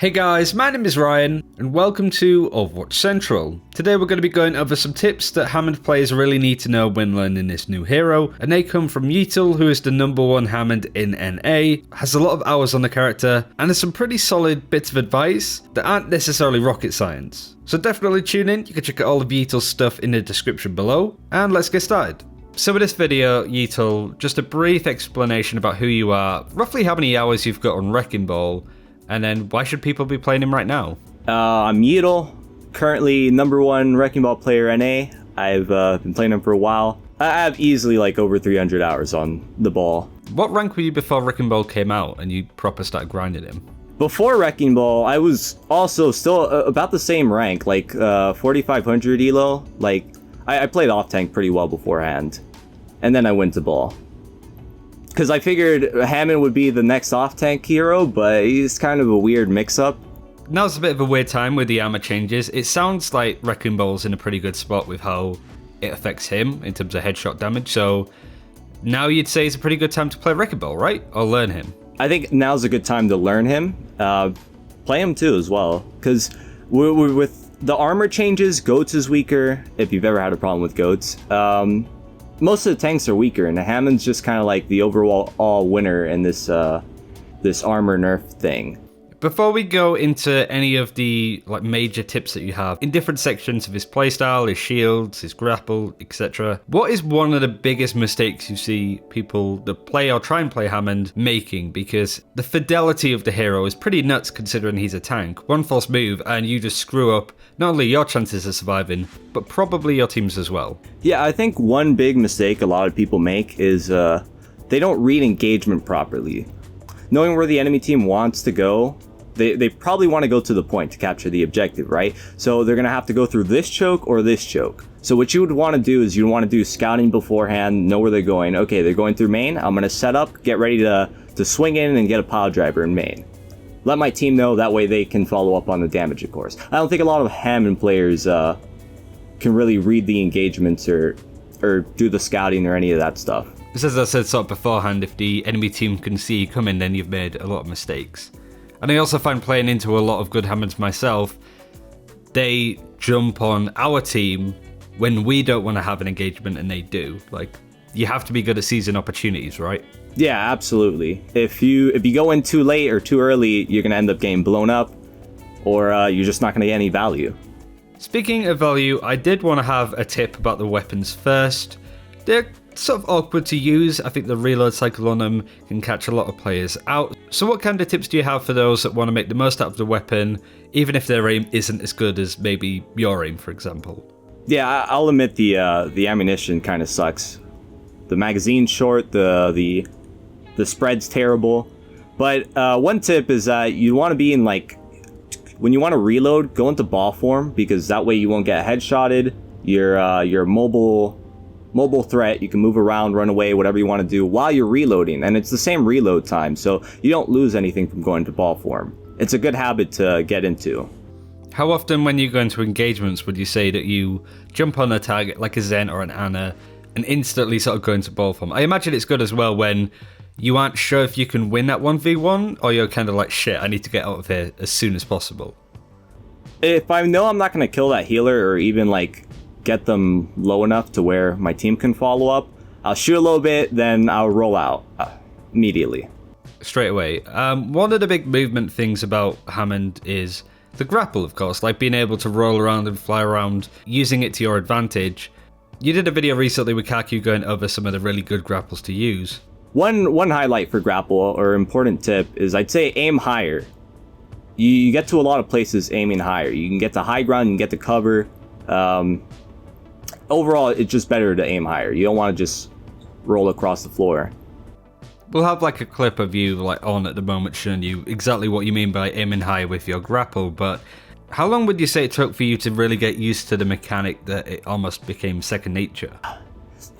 Hey guys, my name is Ryan, and welcome to Overwatch Central. Today we're going to be going over some tips that Hammond players really need to know when learning this new hero, and they come from Yeatle, who is the #1 Hammond in NA, has a lot of hours on the character, and has some pretty solid bits of advice that aren't necessarily rocket science. So definitely tune in, you can check out all of Yeatle's stuff in the description below, and let's get started. So with this video, Yeatle, just a brief explanation about who you are, roughly how many hours you've got on Wrecking Ball, and then why should people be playing him right now? I'm Yeatle, currently #1 Wrecking Ball player NA. I've been playing him for a while. I have easily like over 300 hours on the ball. What rank were you before Wrecking Ball came out and you proper started grinding him? Before Wrecking Ball, I was also still about the same rank, like 4500 elo. Like I played off tank pretty well beforehand, and then I went to ball. Because I figured Hammond would be the next off-tank hero, but he's kind of a weird mix-up. Now's a bit of a weird time with the armor changes. It sounds like Wrecking Ball's in a pretty good spot with how it affects him in terms of headshot damage, so now you'd say it's a pretty good time to play Wrecking Ball, right? Or learn him? I think now's a good time to learn him. Play him too as well, because with the armor changes, Goats is weaker, if you've ever had a problem with Goats. Most of the tanks are weaker, and Hammond's just kind of like the overall winner in this this armor nerf thing. Before we go into any of the major tips that you have in different sections of his playstyle, his shields, his grapple, etc., what is one of the biggest mistakes you see people that play or try and play Hammond making? Because the fidelity of the hero is pretty nuts considering he's a tank. One false move and you just screw up not only your chances of surviving, but probably your team's as well. Yeah, I think one big mistake a lot of people make is they don't read engagement properly. Knowing where the enemy team wants to go, they probably want to go to the point to capture the objective, right? So they're going to have to go through this choke or this choke. So what you would want to do is you want to do scouting beforehand, know where they're going. Okay, they're going through main. I'm going to set up, get ready to swing in and get a Piledriver in main. Let my team know, that way they can follow up on the damage, of course. I don't think a lot of Hammond players can really read the engagements or do the scouting or any of that stuff. Just as I said sort of beforehand, if the enemy team can see you coming, then you've made a lot of mistakes. And I also find playing into a lot of good Hammonds myself, they jump on our team when we don't want to have an engagement and they do. Like, you have to be good at seizing opportunities, right? Yeah, absolutely. If you go in too late or too early, you're going to end up getting blown up, or you're just not going to get any value. Speaking of value, I did want to have a tip about the weapons first. They're sort of awkward to use. I think the reload cycle on them can catch a lot of players out. So what kind of tips do you have for those that want to make the most out of the weapon, even if their aim isn't as good as maybe your aim, for example? Yeah, I'll admit the ammunition kind of sucks. The magazine's short, the spread's terrible. But one tip is that you want to be in, like, when you want to reload, go into ball form, because that way you won't get headshotted. You're mobile threat. You can move around, run away, whatever you want to do while you're reloading, and it's the same reload time, so you don't lose anything from going to ball form. It's a good habit to get into. How often when you go into engagements would you say that you jump on a target like a Zen or an Ana and instantly sort of go into ball form? I imagine it's good as well when you aren't sure if you can win that 1v1, or you're kind of like, shit, I need to get out of here as soon as possible. If I know I'm not going to kill that healer or even like get them low enough to where my team can follow up, I'll shoot a little bit, then I'll roll out immediately. Straight away. One of the big movement things about Hammond is the grapple, of course, like being able to roll around and fly around, using it to your advantage. You did a video recently with Kaku going over some of the really good grapples to use. One highlight for grapple, or important tip, is I'd say aim higher. You get to a lot of places aiming higher. You can get to high ground, you can get to cover. Overall, it's just better to aim higher. You don't want to just roll across the floor. We'll have like a clip of you like on at the moment showing you exactly what you mean by aiming high with your grapple, but how long would you say it took for you to really get used to the mechanic that it almost became second nature?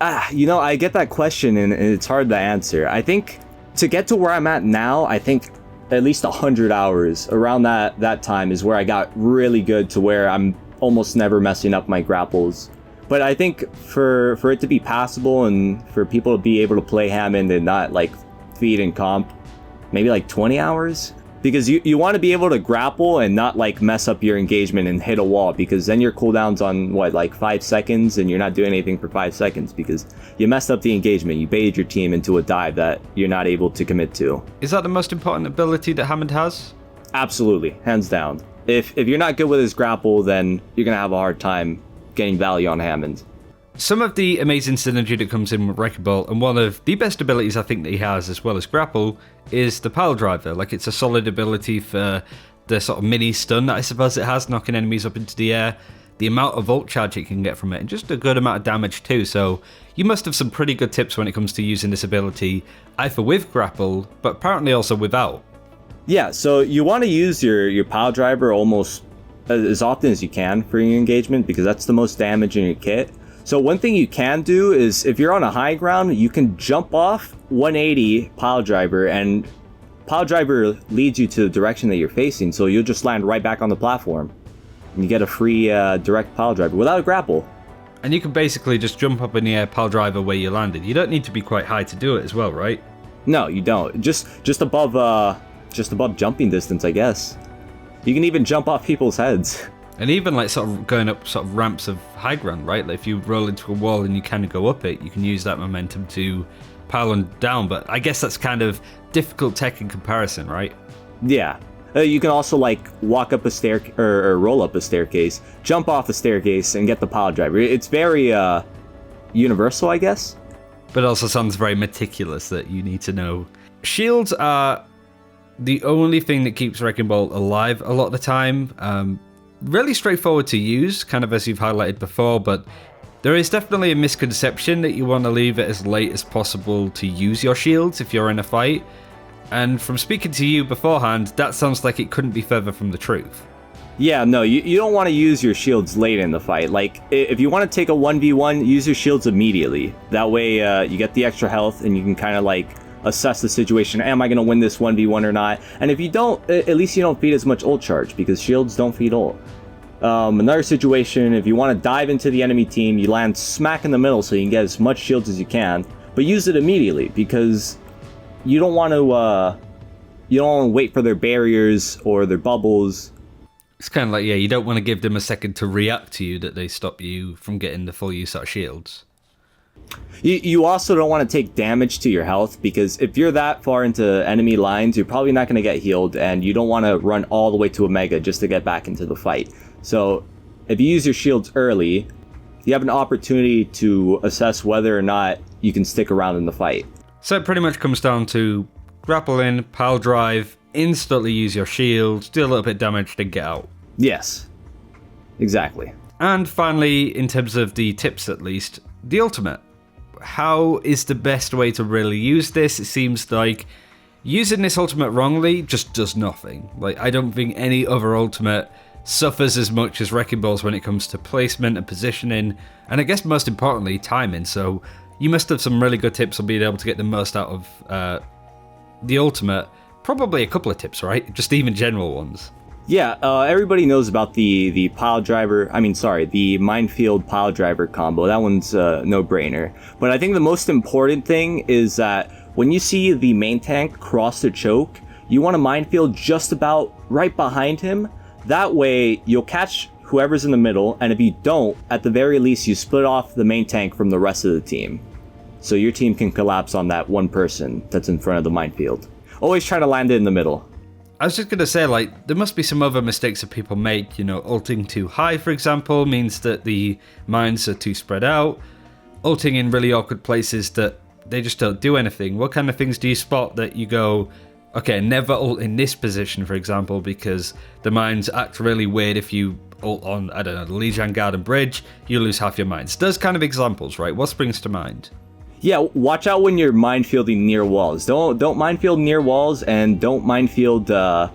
I get that question and it's hard to answer. I think to get to where I'm at now, I think at least 100 hours around that time is where I got really good to where I'm almost never messing up my grapples. But I think for it to be passable and for people to be able to play Hammond and not like feed and comp, maybe like 20 hours. Because you want to be able to grapple and not like mess up your engagement and hit a wall, because then your cooldown's on what, like 5 seconds, and you're not doing anything for 5 seconds because you messed up the engagement. You baited your team into a dive that you're not able to commit to. Is that the most important ability that Hammond has? Absolutely, hands down. If you're not good with his grapple, then you're gonna have a hard time getting value on Hammond. Some of the amazing synergy that comes in with Wrecking Ball, and one of the best abilities I think that he has, as well as Grapple, is the Piledriver. Like, it's a solid ability for the sort of mini stun that I suppose it has, knocking enemies up into the air, the amount of ult charge it can get from it, and just a good amount of damage too. So you must have some pretty good tips when it comes to using this ability, either with Grapple, but apparently also without. Yeah, so you want to use your Piledriver almost as often as you can for your engagement, because that's the most damage in your kit. So one thing you can do is, if you're on a high ground, you can jump off 180 Piledriver, and Piledriver leads you to the direction that you're facing, so you'll just land right back on the platform. And you get a free direct Piledriver without a grapple. And you can basically just jump up in the air, Piledriver where you landed. You don't need to be quite high to do it as well, right? No, you don't. Just above jumping distance, I guess. You can even jump off people's heads. And even like sort of going up sort of ramps of high ground, right? Like if you roll into a wall and you kind of go up it, you can use that momentum to pile on down. But I guess that's kind of difficult tech in comparison, right? Yeah. You can also like walk up a stair or roll up a staircase, jump off the staircase, and get the Piledriver. It's very universal, I guess. But also sounds very meticulous that you need to know. Shields are the only thing that keeps Wrecking Ball alive a lot of the time. Really straightforward to use, kind of as you've highlighted before, but there is definitely a misconception that you want to leave it as late as possible to use your shields if you're in a fight. And from speaking to you beforehand, that sounds like it couldn't be further from the truth. Yeah, no, you don't want to use your shields late in the fight. Like, if you want to take a 1v1, use your shields immediately. That way you get the extra health and you can kind of like assess the situation. Am I going to win this 1v1 or not? And if you don't, at least you don't feed as much ult charge, because shields don't feed ult. Another situation, if you want to dive into the enemy team, you land smack in the middle so you can get as much shields as you can, but use it immediately, because you don't want to wait for their barriers or their bubbles. It's kind of like, yeah, you don't want to give them a second to react to you that they stop you from getting the full use of shields. You also don't want to take damage to your health, because if you're that far into enemy lines, you're probably not going to get healed, and you don't want to run all the way to Omega just to get back into the fight. So if you use your shields early, you have an opportunity to assess whether or not you can stick around in the fight. So it pretty much comes down to grapple in, pile drive, instantly use your shield, do a little bit of damage, then get out. Yes, exactly. And finally, in terms of the tips at least, the ultimate. How is the best way to really use this? It seems like using this ultimate wrongly just does nothing. Like, I don't think any other ultimate suffers as much as Wrecking Balls when it comes to placement and positioning, and I guess most importantly, timing. So you must have some really good tips on being able to get the most out of the ultimate. Probably a couple of tips, right? Just even general ones. Yeah, everybody knows about the Minefield Piledriver combo. That one's a no-brainer. But I think the most important thing is that when you see the main tank cross the choke, you want to Minefield just about right behind him. That way, you'll catch whoever's in the middle, and if you don't, at the very least, you split off the main tank from the rest of the team. So your team can collapse on that one person that's in front of the minefield. Always try to land it in the middle. I was just going to say, like, there must be some other mistakes that people make. You know, ulting too high, for example, means that the mines are too spread out. Ulting in really awkward places that they just don't do anything. What kind of things do you spot that you go, okay, never ult in this position, for example, because the mines act really weird if you ult on, I don't know, the Lijiang Garden Bridge, you lose half your mines. Those kind of examples, right? What springs to mind? Yeah, watch out when you're minefielding near walls. Don't minefield near walls, and don't minefield to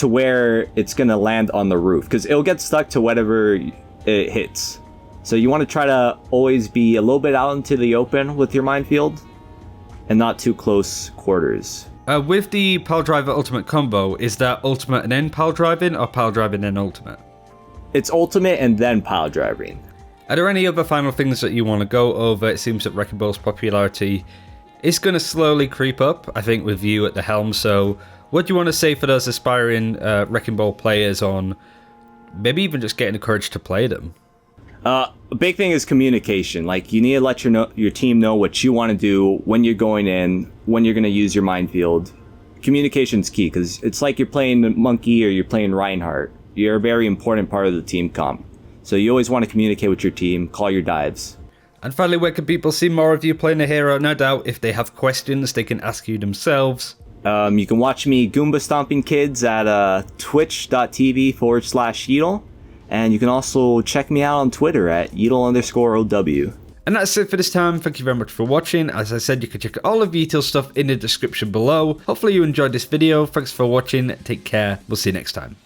where it's gonna land on the roof, because it'll get stuck to whatever it hits. So you want to try to always be a little bit out into the open with your minefield, and not too close quarters. With the Piledriver ultimate combo, is that ultimate and then Piledriving, or Piledriving and then ultimate? It's ultimate and then Piledriving. Are there any other final things that you want to go over? It seems that Wrecking Ball's popularity is going to slowly creep up, I think, with you at the helm. So what do you want to say for those aspiring Wrecking Ball players on maybe even just getting the courage to play them? A big thing is communication. Like, you need to let your team know what you want to do, when you're going in, when you're going to use your minefield. Communication's key, because it's like you're playing Monkey or you're playing Reinhardt. You're a very important part of the team comp. So you always want to communicate with your team, call your dives. And finally, where can people see more of you playing a hero? No doubt, if they have questions, they can ask you themselves. You can watch me Goomba Stomping Kids at twitch.tv/Yeatle. And you can also check me out on Twitter at Yeatle_OW. And that's it for this time. Thank you very much for watching. As I said, you can check all of Yeatle's stuff in the description below. Hopefully you enjoyed this video. Thanks for watching. Take care. We'll see you next time.